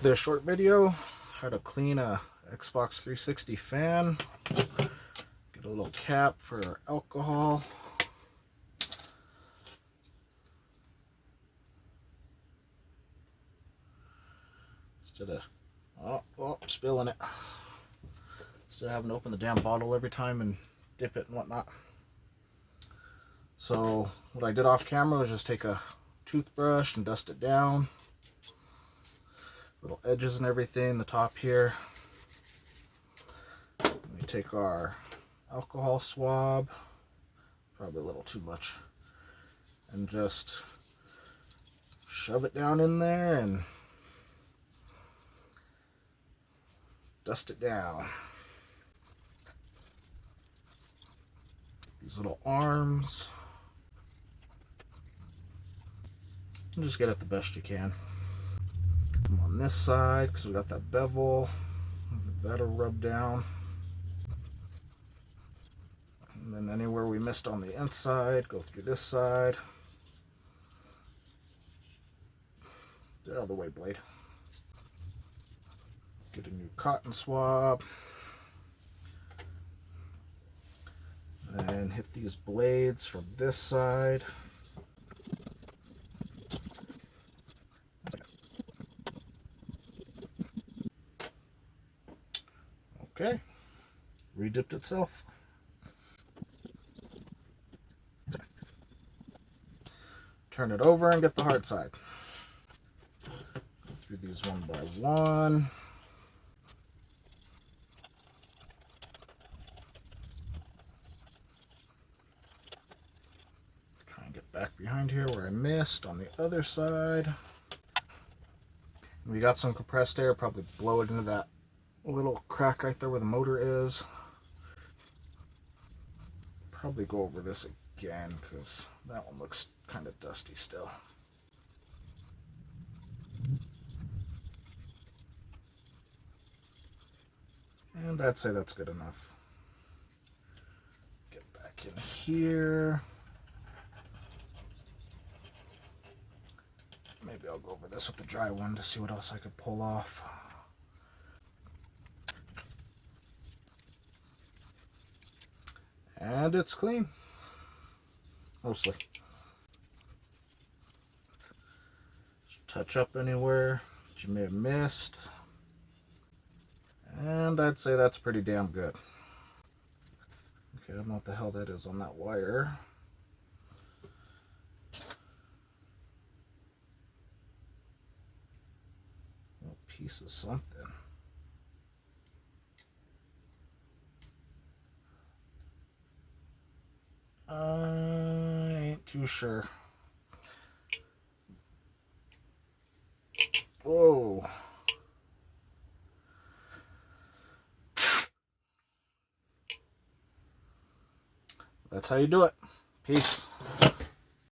this short video, how to clean a Xbox 360 fan. Get a little cap for alcohol. Instead of, spilling it. Instead of having to open the damn bottle every time and dip it and whatnot. So what I did off camera was just take a toothbrush and dust it down. Little edges and everything, the top here. We take our alcohol swab, probably a little too much, and just shove it down in there and dust it down. These little arms. And just get it the best you can. On this side, because we got that bevel, that'll rub down. And then anywhere we missed on the inside, go through this side. Get out of the way, blade. Get a new cotton swab. And hit these blades from this side. Okay, redipped itself. Turn it over and get the hard side. Go through these one by one. Try and get back behind here where I missed on the other side. We got some compressed air, probably blow it into that little crack right there where the motor is. Probably go over this again because that one looks kind of dusty still. And I'd say that's good enough. Get back in here. Maybe I'll go over this with the dry one to see what else I could pull off. And it's clean. Mostly. Just touch up anywhere that you may have missed. And I'd say that's pretty damn good. Okay, I don't know what the hell that is on that wire. A piece of something. I ain't too sure. Whoa. That's how you do it. Peace.